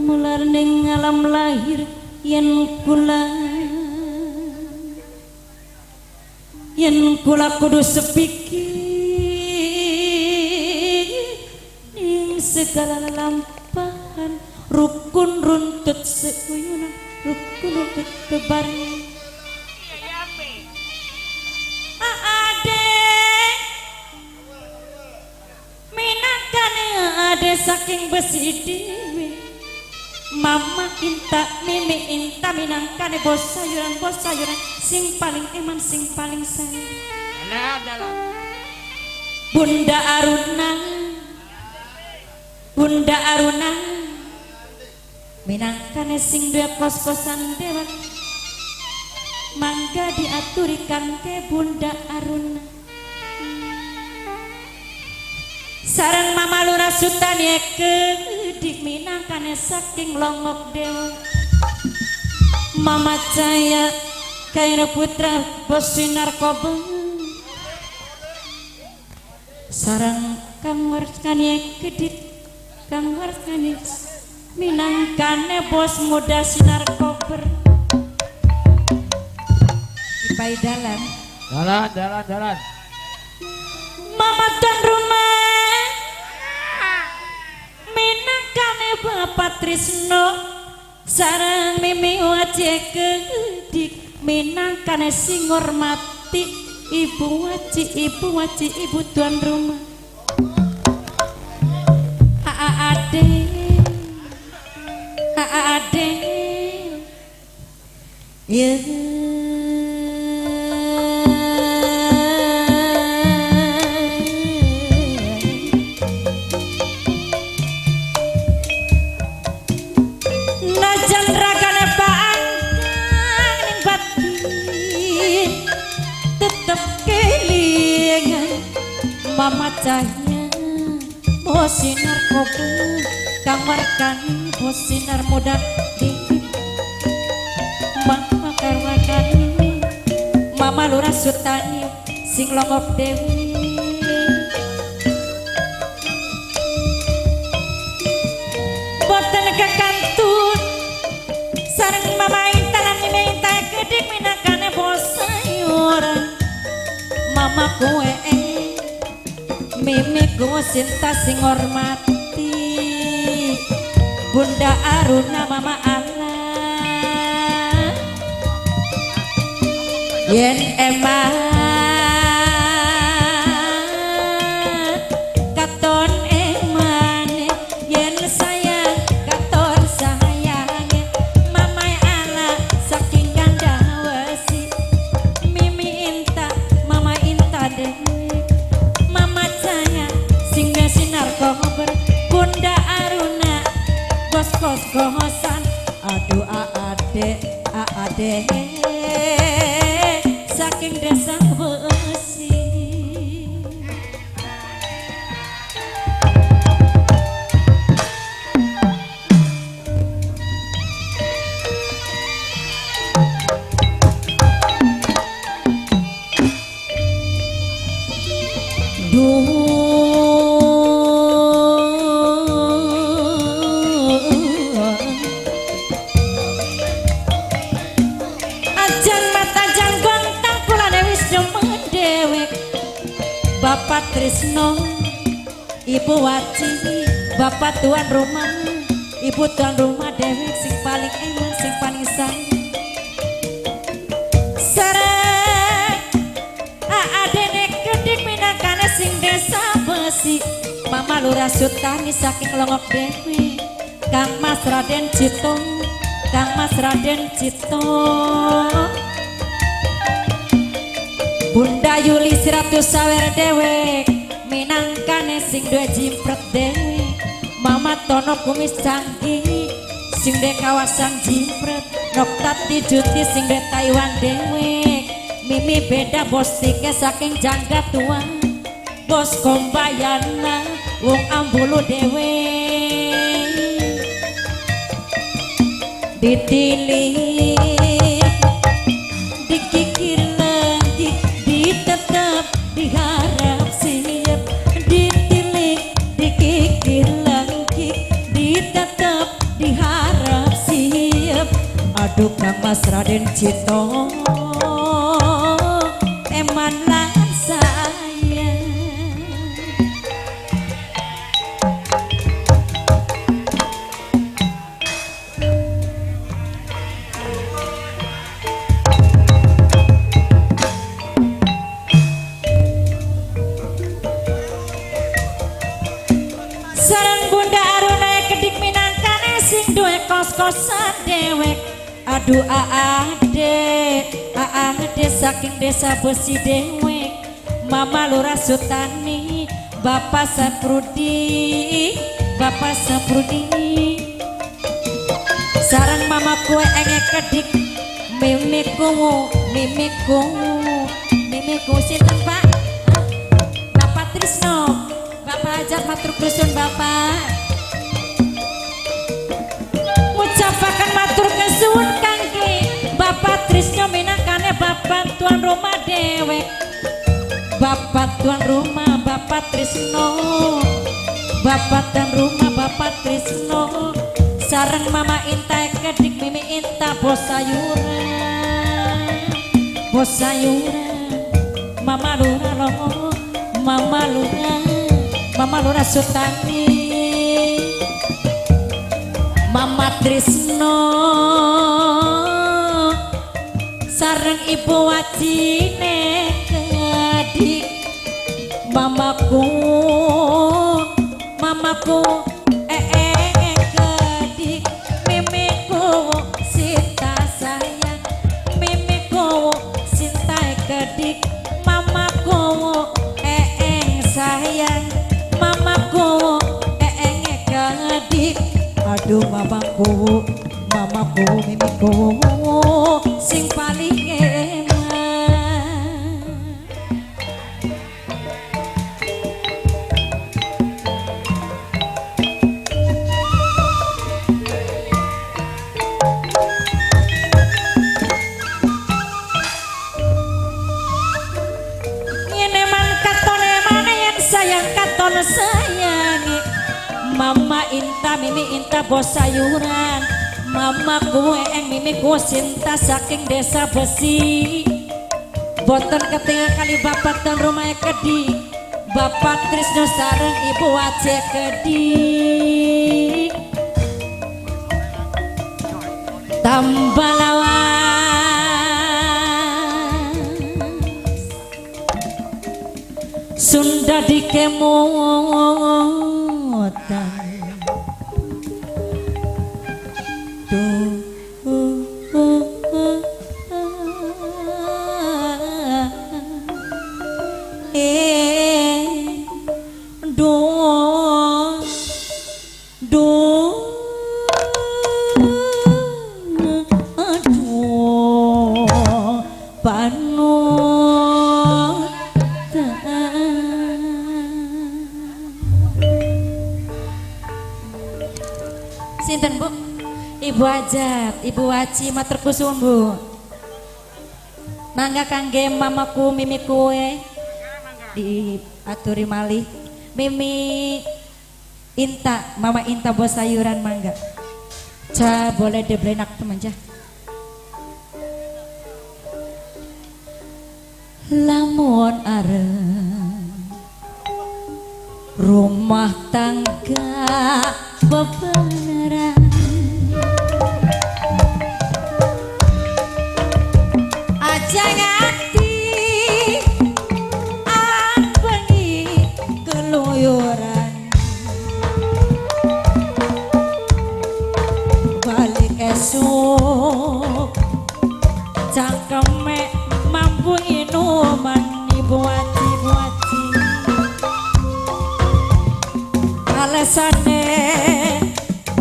Mular ning alam lahir yen kula kudu sepikir ning segala lampahan rukun runtut seuyunan rukun runtut bebarengan ade saking besi dewe mama inta mimi inta minangkane bos sayuran sing paling eman sing paling sayang Bunda Aruna minangkane sing duwe kos-kosan dewa mangga diaturikan ke Bunda Aruna sareng Mama Lurah Sutani kedik minangkane saking longok dewa Mama Caya Kaira Putra Bos Narkoba sareng Kang Warkani kedik Kang Warkani minangkane bos muda sinar koper ipai dalan Mama tuan rumah minangkane Bapak Trisno sareng Mimi Waci kedik minangkane sing ngormati Ibu Waci ibu tuan rumah ade ya najan ragane paang ning batin tetep kelingan Mama Cahya bos sinar kopi Kang Warkani bos sinar muda di Mama Karwakani Mama Lurah Sutani sing longok dewi boten kekantun sareng Mama Intan Mimi Intan kedik minangkane bos sayuran Mama kue Mimi kue Sinta sing hormati Bunda Aruna Mama Allah yen eman katon eman yen sayang katon sayang Mama Allah saking ganda wesi Mimi Inta Mama Inta dewe Mama Caya sing sinar kober Bunda Aruna kos-kosan aduh aade saking desa besi Bapak Trisno Ibu Waci Bapak tuan rumah Ibu tuan rumah dewek sing paling eman sing paling sayang sareng adene kedik minangkane sing desa besi Mama Lurah Sutani saking longok dewi Kang Mas Raden Cito Bunda Yuli Siratus sawer dewek minangkane sing duwe jimpret dewek Mama Tono kumis canggih sing de kawasan jimpret Noktati Juti sing de Taiwan dewek Mimi beda bos tike saking jangga tua bos Kombayana wong Ambulu dewek ditilih dikikir lagi aduh Kang Mas Raden Cito teman lan saya sareng Bunda Aruna kedik minangkane sing duwe kos-kosan dewek aduh ade saking desa Besi dewek Mama Lurah Sutani Bapak Saprudi sareng mama kue enge kedik mimiku sinten Pak Bapak Trisno Bapak Hajat matur nuwun Bapak ngucapaken matur nuwun kangge Bapak Trisno minangkane Bapak tuan rumah dewek Bapak tuan rumah Bapak Trisno Bapak tuan rumah Bapak Trisno sareng Mama Inta kedik Mimi Inta bos sayuran Mama Lurah Sutani Mama Trisno sareng Ibu Wacine kedik mamaku kedik mimiku Sinta sayang mimiku Sinta kedik mamaku sayang mamaku kedik aduh mamaku mimiku sing paling enak nyeneman katone mana yang sayang katone sayangi Mama Inta Mimi Inta bos sayuran Mama kue Mimi ku Sinta saking desa Besi boten ketinggal kali Bapak dan rumah kedi Bapak Trisno sareng Ibu Wace kedi Tambalawan Sunda dikemutan Sinten Bu? Ibu Ajat, Ibu Waci matur kusun Bu. Mangga kangge mamaku mimiku diaturi malih. Mimi Inta, Mama Inta bos sayuran mangga. Ca boleh diblenak teman ja. Lamun areng rumah tangga bebeneran aja ngati bengi keluyuran balik esok cangkeme mampu inuman Ibu Waci alesane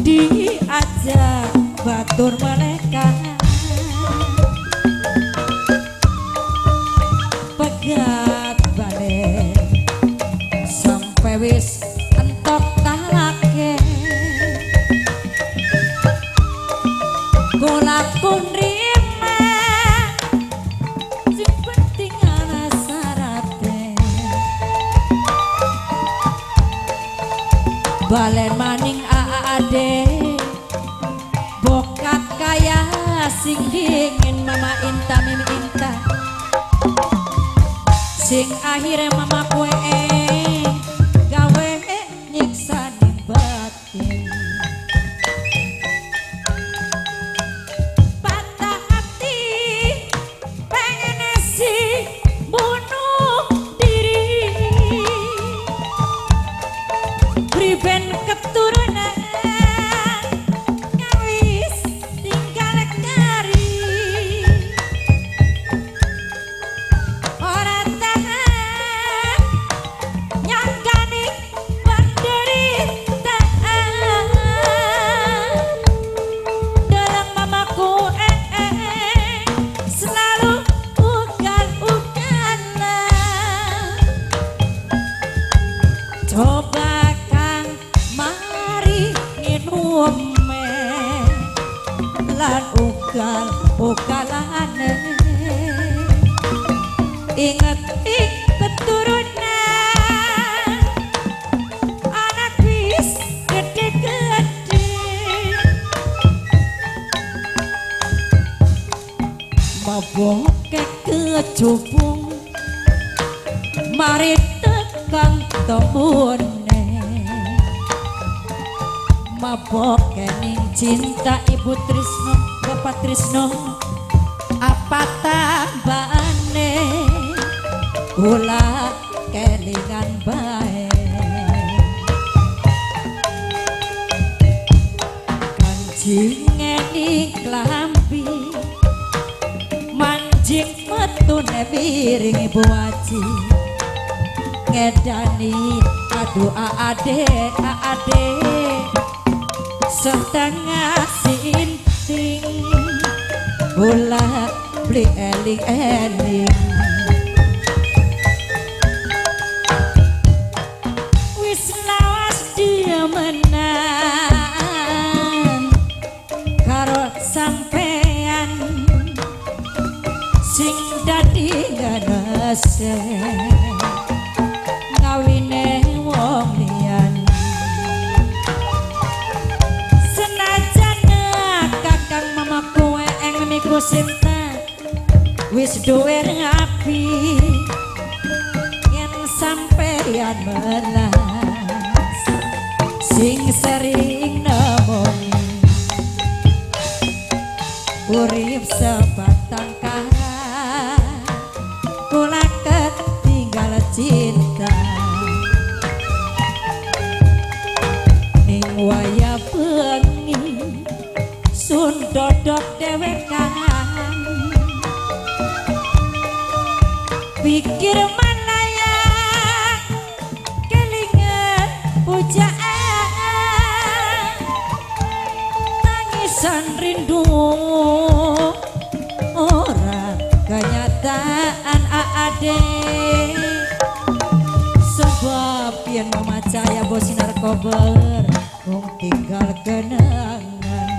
diajak batur mereka pegat balik sampai wis entok talake kulakun rime sing penting ana sarate balen maning aade bokat kaya sing dingin mama Inta mimi Inta sing akhirnya mama kue gawe nyiksa ning batin patah hati pengen si bunuh diri priben keturunan ngawis tinggal kari ora tahan nyangkani penderitaan dalam mamaku selalu ugal-ugalan coba kang mari minum lan ugal-ugalane inget keturunan anak wis gede-gede maboke kecubung mari tekan tembune maboke ning cinta Ibu Trisno Bapak Trisno apa tambane kula kelingan bae kancing ning klambi manjing metune piring Ibu Aji ngedani aduh aadek setengah sinting bola beli eling-eling wis lawas dia menang karo sampean sing dadi ganese ngawine wong liyan senajan kakang mamaku eng niku Sinta wis duwe rapi yen sampeyan melas sing sering nemoni urip sebatang kara kula ketinggal cinta ning waya bengi sun dodok dewekan pikir mana ya kelingan pujaan tangisan rindu ora kenyataan aade sebab yen mama caya bos sinar kober mung tinggal kenangan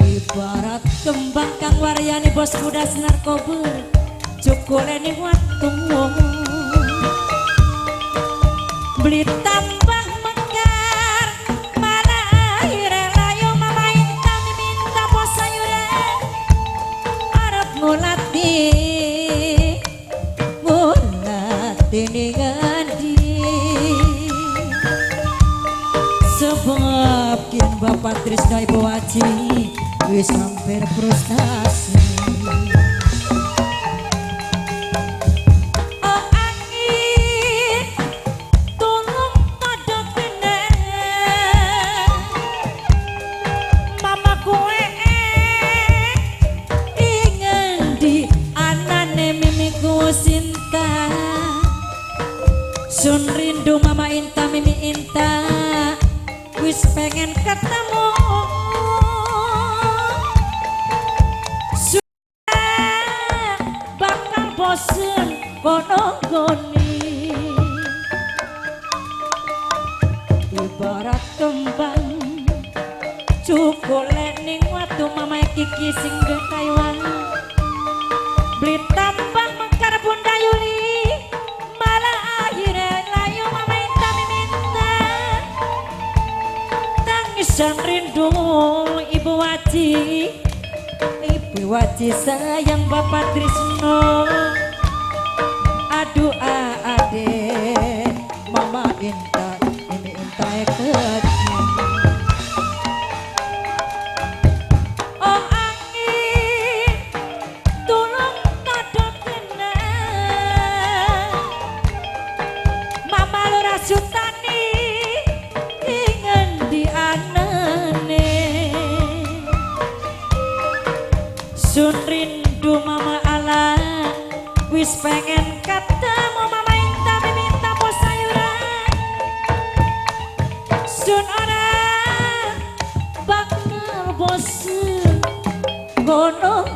ibarat kembang kang waryani bos muda sinar kober cukuleni waktu beli tambah mekar malah akhirnya layu mama Inta minta bos sayuran arep ngulati ning endi sebab kian Bapak Trisno Ibu Aji wis hampir frustasi sun rindu mama Inta mimi Inta wis pengen ketemu sudah bakal bosen kono-koni ibarat kembang cukule ning watu mama Kiki sing de Taiwan beli tambah mekar Bunda Yuli Sun rindu Ibu Waji, Ibu Waji sayang Bapak Trisno. Aduh ade Mama Inta, ini Inta kecil. Oh angin tulung tadok kena Mama lora sutani ingin di anane. Sun rindu Mama Ala wis pengen ketemu Mama Inta minta pos sayuran. Sun ora bakal bosen ngono